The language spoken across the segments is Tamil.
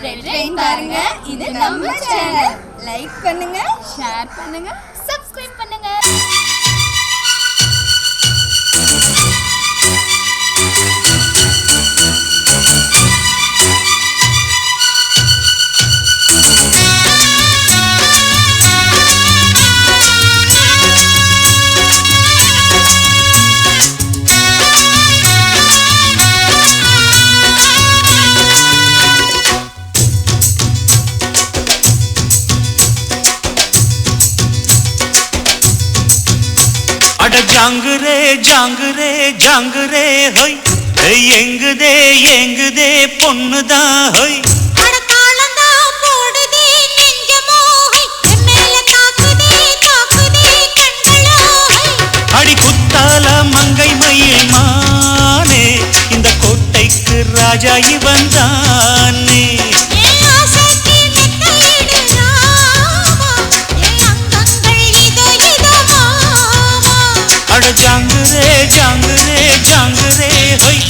ரெட் ரெயின் பாருங்க. இது நம்ம சேனல். லைக் பண்ணுங்க, ஷேர் பண்ணுங்க, சப்ஸ்கிரைப் பண்ணுங்க. ஜாங்குரே ஜாங்குரே ஜாங்குரே ஹோய் எங்குதே எங்குதே பொண்ணுதான் ஹோய் அடி குத்தால மங்கை மயில் மானே இந்த கோட்டைக்கு ராஜா இவன் தானே ஜாங்குரே ஜாங்குரே ஜாங்குரே ஹோய்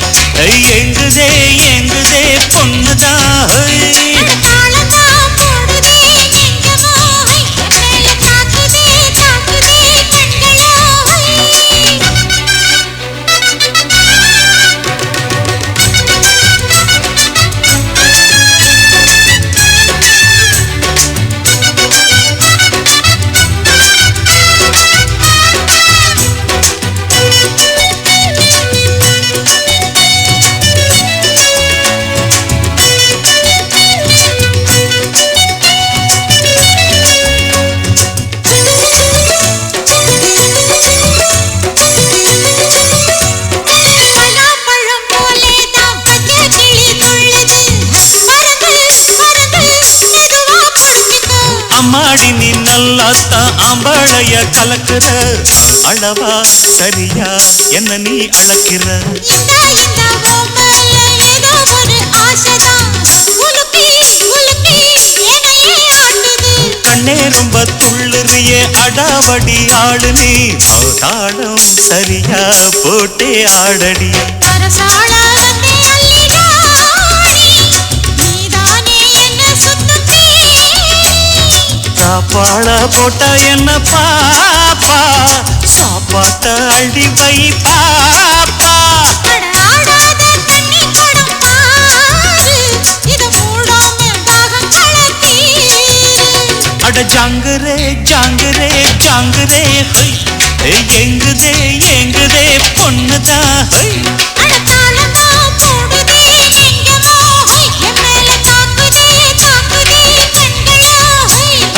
எங்குதே எங்குதே பொண்ணுதான் ஹோய் அம்மாடி நீ நல்லாத்தான் ஆம்பாளைய கலக்குற அளவா சரியா என்ன நீ அளக்கிற கண்ணே ரொம்ப துள்ளுறியே அடாவடி ஆடு நீ தாளம் சரியா போட்டே ஆடடி சாப்பாட போட்டா என்ன பாப்பா சாப்பாட்ட அடி வை பாப்பா அட ஜாங்குரே ஜாங்குரே ஜாங்குரே ஹோய் எங்குதே எங்குதே பொண்ணுதான் ஹோய்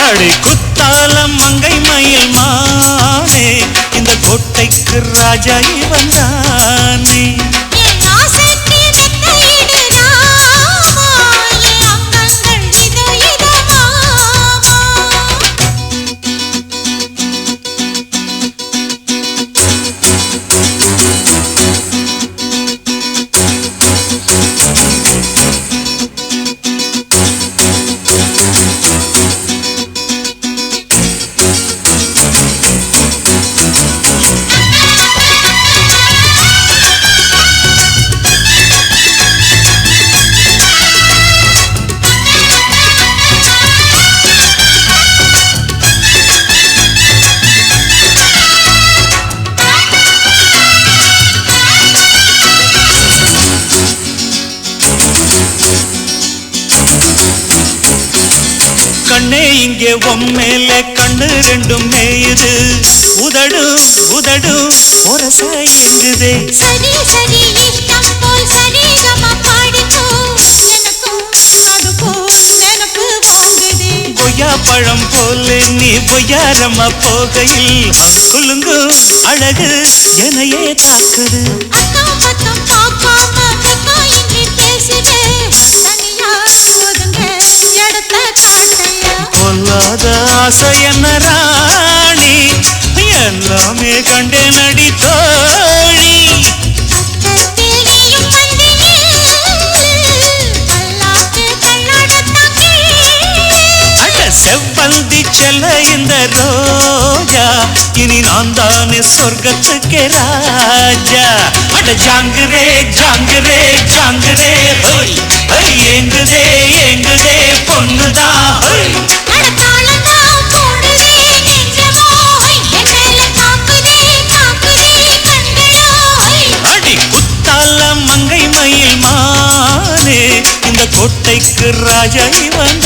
அடி குத்தால மங்கை மயில் மானே இந்த கோட்டைக்கு ராஜா இவன் தானே கண்ணே இங்கே உம்மேல கண்ணு ரெண்டும் மேயுது உதடு உதடு ஒரச எங்குதே சரி சரி இஷ்டம் போல் சரிகம பாடிக்கோ எனக்கும் அது போல் நினைப்பு வாங்குதே கொய்யா பழம் போல நீ பொய்யாரமா போகையில் குலுங்கு அழகு என்னையே தாக்குது அக்கம் பக்கம் பார்க்காம வெக்காயின்றி பேசுதே தனியா ஒதுங்க இடத்த காட்டையா பொல்லாத ஆசை என்ன ராணி எல்லாமே கண்டே நடி தோழி செவ்வந்தி செல்ல இந்த ரோஜா இனி நான் தானே சொர்க்கத்துக்கே ராஜா அட ஜாங்குரே ஜாங்குரே ஜாங்குரே ஹோய் ஏங்குதே ஏங்குதே ராஜா இவன்